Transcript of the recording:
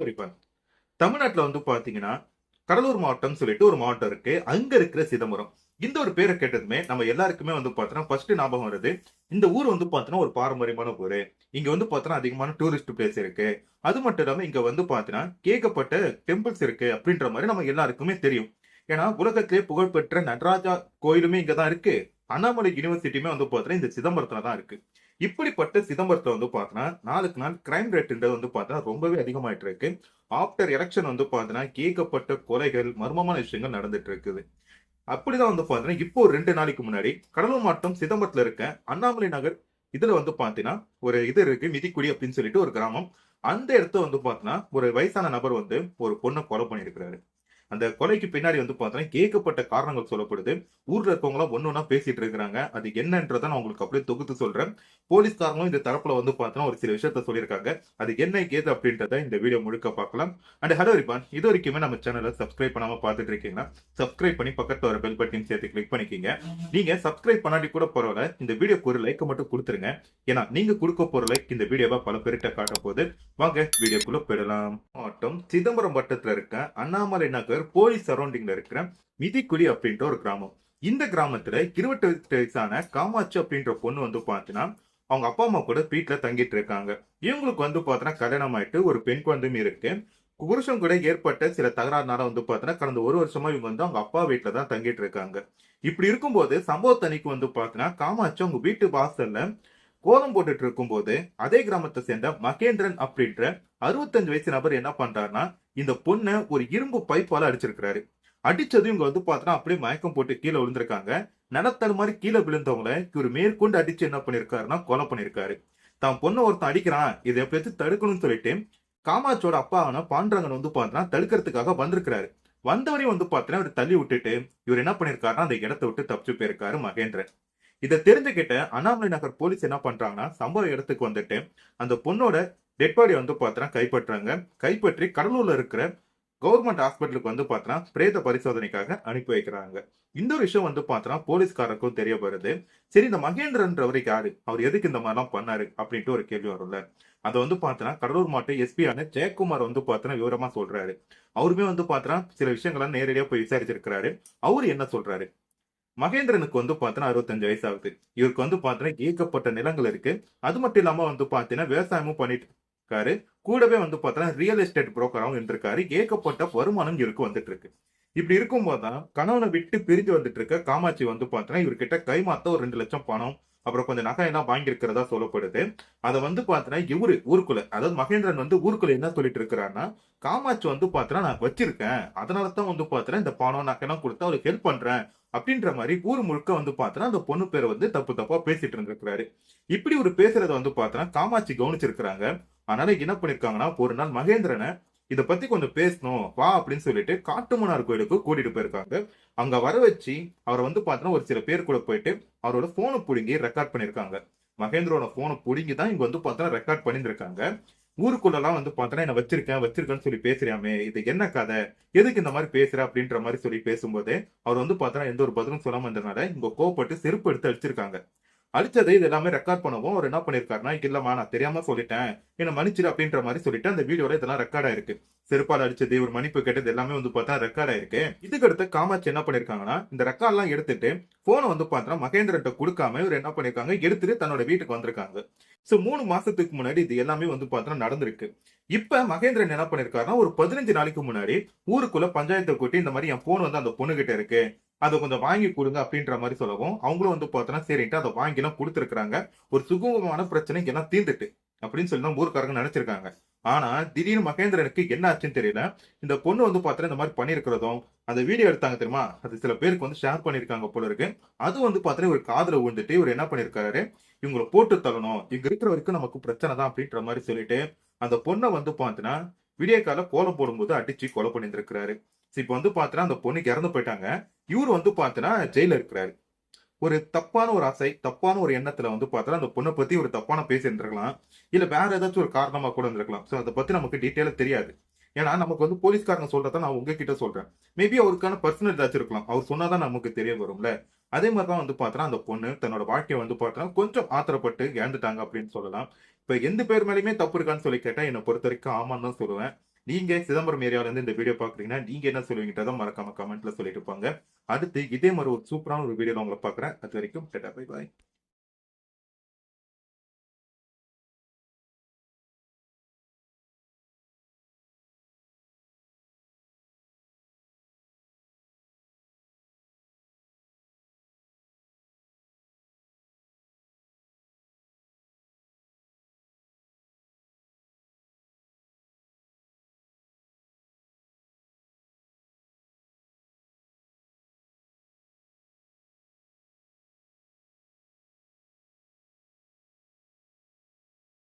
குறிப்பா தமிழ்நாட்டுல பாத்தீங்கன்னா கடலூர் மாவட்டம் சொல்லிட்டு ஒரு மாவட்டம் இருக்கு. அங்க இருக்கிற சிதம்பரம். இந்த ஒரு பேரை கேட்டதுமே நம்ம எல்லாருக்குமே பாத்தீங்கன்னா ஃபர்ஸ்ட் ஞாபகம் வருது. இந்த ஊர் பாத்தீங்கன்னா ஒரு பாரம்பரியமான ஊரு. இங்க பாத்தீங்கன்னா அதிகமான டூரிஸ்ட் பிளேஸ் இருக்கு. அது மட்டும் இல்லாம இங்க பாத்தீங்கன்னா ஏகப்பட்ட டெம்பிள்ஸ் இருக்கு அப்படின்ற மாதிரி நம்ம எல்லாருக்குமே தெரியும். ஏன்னா உலகத்திலே புகழ்பெற்ற நடராஜா கோயிலுமே இங்க தான் இருக்கு. அண்ணாமலை யூனிவர்சிட்டியுமே பாத்தீங்கன்னா இந்த சிதம்பரத்துல தான் இருக்கு. இப்படிப்பட்ட சிதம்பரத்துல பாத்தீங்கன்னா நாளுக்கு நாள் கிரைம் ரேட்ன்றது பாத்தீங்கன்னா ரொம்பவே அதிகமாயிட்டு இருக்கு. ஆஃப்டர் எலெக்ஷன் பாத்தீங்கன்னா ஏகப்பட்ட கொலைகள், மர்மமான விஷயங்கள் நடந்துட்டு இருக்குது. அப்படிதான் பாத்தீங்கன்னா இப்போ ஒரு 2 நாளைக்கு முன்னாடி கடலூர் மாவட்டம் சிதம்பரத்துல இருக்க அண்ணாமலை நகர் இதுல பாத்தீங்கன்னா ஒரு இது இருக்கு மிதிக்குடி அப்படின்னு சொல்லிட்டு ஒரு கிராமம். அந்த இடத்த பாத்தீங்கன்னா ஒரு வயசான நபர் ஒரு பொண்ணை கொலை பண்ணியிருக்கிறாரு. அந்த கொலைக்கு பின்னாடி பாத்தீங்கன்னா ஏகப்பட்ட காரணங்கள் சொல்லப்படுது. ஊர்ல இருக்கவங்க எல்லாம் ஒண்ணு ஒண்ணா பேசிட்டு இருக்காங்க. அது என்னன்றத நான் உங்களுக்கு அப்படியே தொகுத்து சொல்றேன். போலீஸ்காரங்களும் இந்த தரப்புல பாத்தீங்கன்னா ஒரு சில விஷயத்த சொல்லியிருக்காங்க. அது என்ன ஏது அப்படின்றத இந்த வீடியோ முழுக்க பார்க்கலாம். அண்ட் ஹலோ ரிபான், இது வரைக்குமே நம்ம சேனலை சப்ஸ்கிரைப் பண்ணாம பார்த்துட்டு இருக்கீங்கன்னா சப்ஸ்கிரைப் பண்ணி பக்கத்துல வர பெல் பட்டன் சேர்த்து கிளிக் பண்ணிக்கீங்க. நீங்க சப்ஸ்கிரைப் பண்ணாட்டி கூட பரவாயில்ல, இந்த வீடியோக்கு ஒரு லைக் மட்டும் கொடுத்துருங்க. ஏன்னா நீங்க கொடுக்க போற லைக் இந்த வீடியோவை பல பேர்கிட்ட காட்ட போகுது. வாங்க வீடியோக்குள்ள போயிடலாம். மாவட்டம் சிதம்பரம் வட்டத்துல இருக்க அண்ணாமலை நகர் போலீஸ் சரௌண்டிங்ல இருக்கிற மிதிக்குடி அப்படின்ற ஒரு கிராமம். இந்த கிராமத்துல 28 வயசான காமாட்சி அப்படின்ற பொண்ணு பாத்தீங்கன்னா அவங்க அப்பா அம்மா கூட வீட்டுல தங்கிட்டு இருக்காங்க. இவங்களுக்கு பாத்தீங்கன்னா கல்யாணம் ஆயிட்டு ஒரு பெண் குழந்தையும் இருக்கு. புருஷன் கூட ஏற்பட்ட சில தகராறுனால பாத்தீங்கன்னா கடந்த ஒரு வருஷமா இவங்க அவங்க அப்பா வீட்டுல தான் தங்கிட்டு இருக்காங்க. இப்படி இருக்கும்போது சம்பவத்தன்னைக்கு பாத்தீங்கன்னா காமாட்சி அவங்க வீட்டு வாசல்ல கோலம் போட்டுட்டு இருக்கும்போது அதே கிராமத்தை சேர்ந்த மகேந்திரன் அப்படின்ற 65 வயசு நபர் என்ன பண்றாருன்னா இந்த பொண்ணை ஒரு இரும்பு பைப்பால அடிச்சிருக்கிறாரு. அடிச்சதும் இவங்க பாத்தீங்கன்னா அப்படியே மயக்கம் போட்டு கீழே விழுந்திருக்காங்க. நிலத்தல் மாதிரி கீழே விழுந்தவங்கள இவர் மேற்கொண்டு அடிச்சு என்ன பண்ணிருக்காருன்னா கொலை பண்ணிருக்காரு. தான் பொண்ணை ஒருத்தன் அடிக்கிறான், இதை எப்படியாச்சும் தடுக்கணும்னு சொல்லிட்டு காமாட்சியோட அப்பாவான பாண்டரங்கன் பாத்தீங்கன்னா தடுக்கிறதுக்காக வந்திருக்கிறாரு. வந்தவரையும் பாத்தீங்கன்னா இவர் தள்ளி விட்டுட்டு இவர் என்ன பண்ணிருக்காருன்னா அந்த இடத்தை விட்டு தப்பிச்சு போயிருக்காரு மகேந்திரன். இதை தெரிஞ்சுக்கிட்ட அண்ணாமலை நகர் போலீஸ் என்ன பண்றாங்கன்னா சம்பவ இடத்துக்கு வந்துட்டு அந்த பொண்ணோட டெட் பாடி பாத்தீங்கன்னா கைப்பற்றாங்க. கைப்பற்றி கடலூர்ல இருக்கிற கவர்மெண்ட் ஹாஸ்பிட்டலுக்கு பாத்தீங்கன்னா பிரேத பரிசோதனைக்காக அனுப்பி வைக்கிறாங்க. இந்த ஒரு விஷயம் பாத்தீங்கன்னா போலீஸ்காரருக்கும் தெரிய வருது. சரி, இந்த மகேந்திரன்றவர் யாரு, அவர் எதுக்கு இந்த மாதிரிலாம் பண்ணாரு அப்படின்ட்டு ஒரு கேள்வி வரும்ல. அதை பாத்தீங்கன்னா கடலூர் மாவட்ட எஸ்பி ஆன ஜெயக்குமார் பாத்தீங்கன்னா விவரமா சொல்றாரு. அவருமே பாத்தீங்கன்னா சில விஷயங்கள்லாம் நேரடியா போய் விசாரிச்சிருக்கிறாரு. அவரு என்ன சொல்றாரு, மகேந்திரனுக்கு பாத்தீங்கன்னா 65 வயசு ஆகுது. இவருக்கு பாத்தீங்கன்னா ஏகப்பட்ட நிலங்கள் இருக்கு. அது மட்டும் இல்லாம பாத்தீங்கன்னா விவசாயமும் பண்ணிட்டு இருக்காரு. கூடவே பாத்தீங்கன்னா ரியல் எஸ்டேட் புரோக்கராகவும் இருந்திருக்காரு. ஏகப்பட்ட வருமானம் இவருக்கு வந்துட்டு இருக்கு. இப்படி இருக்கும்போதுதான் கணவனை விட்டு பிரிஞ்சு வந்துட்டு இருக்க காமாட்சி பாத்தீங்கன்னா இவர்கிட்ட கைமாத்த ஒரு 2 லட்சம் பணம் அப்புறம் கொஞ்சம் நகை எல்லாம் வாங்கியிருக்கிறதா சொல்லப்படுது. அதை பாத்தீங்கன்னா இவரு ஊருக்குள்ள, அதாவது மகேந்திரன் ஊருக்குள்ள என்ன சொல்லிட்டு இருக்கிறாருன்னா காமாட்சி பாத்தீங்கன்னா நான் வச்சிருக்கேன், அதனாலதான் பாத்தீங்கன்னா இந்த பணம் நகை எல்லாம் கொடுத்து அவருக்கு ஹெல்ப் பண்றேன் அப்படின்ற மாதிரி ஊர் முழுக்க பாத்தீங்கன்னா அந்த பொண்ணு பேரை தப்பு தப்பா பேசிட்டு இருந்திருக்கிறாரு. இப்படி ஒரு பேசுறத பாத்தீங்கன்னா காமாட்சி கவனிச்சிருக்கிறாங்க. அதனால என்ன பண்ணிருக்காங்கன்னா ஒரு நாள் மகேந்திரனை இத பத்தி கொஞ்சம் பேசணும் வா அப்படின்னு சொல்லிட்டு காட்டுமன்னார் கோயிலுக்கு கூட்டிட்டு போயிருக்காங்க. அங்க வர வச்சு அவரை பாத்தீங்கன்னா ஒரு சில பேர் கூட போயிட்டு அவரோட போனை புடுங்கி ரெக்கார்ட் பண்ணிருக்காங்க. மகேந்திரோட போனை புடுங்கி தான் இங்க பாத்தீங்கன்னா ரெக்கார்ட் பண்ணிருக்காங்க. ஊருக்குள்ள எல்லாம் பாத்தீங்கன்னா என்ன வச்சிருக்கேன்னு சொல்லி பேசுறியாமே, இது என்ன கதை, எதுக்கு இந்த மாதிரி பேசுற அப்படின்ற மாதிரி சொல்லி பேசும்போது அவர் பாத்தீங்கன்னா எந்த ஒரு பதிலும் சொல்லாம இருந்ததுனால இங்க கோவப்பட்டு செருப்பு எடுத்து அடிச்சிருக்காங்க. அடிச்சதை இது எல்லாமே ரெக்கார்ட் பண்ணவும் அவர் என்ன பண்ணிருக்காருன்னா, இல்லம்மா நான் தெரியாம சொல்லிட்டேன், என்ன மன்னிச்சிரு அப்படின்ற மாதிரி சொல்லிட்டு அந்த வீடியோல இதெல்லாம் ரெக்கார்ட் ஆயிருக்கு. செருப்பால் அடிச்சது, ஒரு மன்னிப்பு கேட்டது எல்லாமே பார்த்தா ரெக்கார்ட் ஆயிருக்கு. இதுக்கு அடுத்து காமாட்சி என்ன பண்ணிருக்காங்கன்னா இந்த ரெக்கார்ட் எல்லாம் எடுத்துட்டு போனை பார்த்தா மகேந்திரன்ட்ட கொடுக்காம இவர் என்ன பண்ணிருக்காங்க எடுத்துட்டு தன்னோட வீட்டுக்கு வந்திருக்காங்க. சோ 3 மாசத்துக்கு முன்னாடி இது எல்லாமே பார்த்தா நடந்திருக்கு. இப்ப மகேந்திரன் என்ன பண்ணிருக்காருன்னா ஒரு 15 நாளைக்கு முன்னாடி ஊருக்குள்ள பஞ்சாயத்தை கூட்டி இந்த மாதிரி என் போன் அந்த பொண்ணு கிட்ட இருக்கு, அதை கொஞ்சம் வாங்கி கொடுங்க அப்படின்ற மாதிரி சொல்லவும் அவங்களும் பார்த்தோன்னா சரின்ட்டு அதை வாங்கி எல்லாம் கொடுத்துருக்காங்க. ஒரு சுகூகமான பிரச்சனை எல்லாம் தீர்ந்துட்டு அப்படின்னு சொல்லி தான் ஊருக்காரங்க நினைச்சிருக்காங்க. ஆனா திடீர்னு மகேந்திரனுக்கு என்ன ஆச்சுன்னு தெரியல. இந்த பொண்ணு பார்த்தா இந்த மாதிரி பண்ணிருக்கிறதும் அந்த வீடியோ எடுத்தாங்க தெரியுமா, அது சில பேருக்கு ஷேர் பண்ணிருக்காங்க போல இருக்கு. அது பார்த்தா ஒரு காதுல விழுந்துட்டு இவர் என்ன பண்ணிருக்காரு, இவங்களை போட்டு தள்ளணும், இங்க இருக்கிற வரைக்கும் நமக்கு பிரச்சனை தான் அப்படின்ற மாதிரி சொல்லிட்டு அந்த பொண்ணை பாத்தீங்கன்னா விடிய கால கோலம் போடும்போது அடிச்சு கொலை பண்ணிருக்கிறாரு. இப்ப பாத்தீங்கன்னா அந்த பொண்ணுக்கு இறந்து போயிட்டாங்க. இவரு பாத்தீங்கன்னா ஜெயில இருக்கிறாரு. ஒரு தப்பான ஒரு ஆசை, தப்பான ஒரு எண்ணத்துல பாத்தீங்கன்னா அந்த பொண்ணை பத்தி ஒரு தப்பான பேசி இருந்திருக்கலாம். இல்ல வேற ஏதாச்சும் ஒரு காரணமா கூட இருந்திருக்கலாம். சோ அதை பத்தி நமக்கு டீட்டெயிலா தெரியாது. ஏன்னா நமக்கு போலீஸ்காரங்க சொல்றத நான் உங்ககிட்ட சொல்றேன். மேபி அவருக்கான பர்சனல் ஏதாச்சும் இருக்கலாம். அவர் சொன்னாதான் நமக்கு தெரிய வரும்ல. அதே மாதிரிதான் பாத்தீங்கன்னா அந்த பொண்ணு தன்னோட வாழ்க்கையை பாத்தீங்கன்னா கொஞ்சம் ஆத்திரப்பட்டு இழந்துட்டாங்க அப்படின்னு சொல்லலாம். இப்ப எந்த பேர் மேலயுமே தப்பு இருக்கான்னு சொல்லி கேட்டா என்னை பொறுத்த வரைக்கும் ஆமான்னு தான் சொல்லுவேன். நீங்க சிதம்பரம் ஏரியால இருந்து இந்த வீடியோ பாக்குறீங்கன்னா நீங்க என்ன சொல்லுவீங்கன்றத மறக்காம கமெண்ட்ல சொல்லிட்டு போங்க. அடுத்து இதே மாதிரி ஒரு சூப்பரான ஒரு வீடியோல உங்களை பாக்குறேன். அது வரைக்கும் டாடா பை பாய்.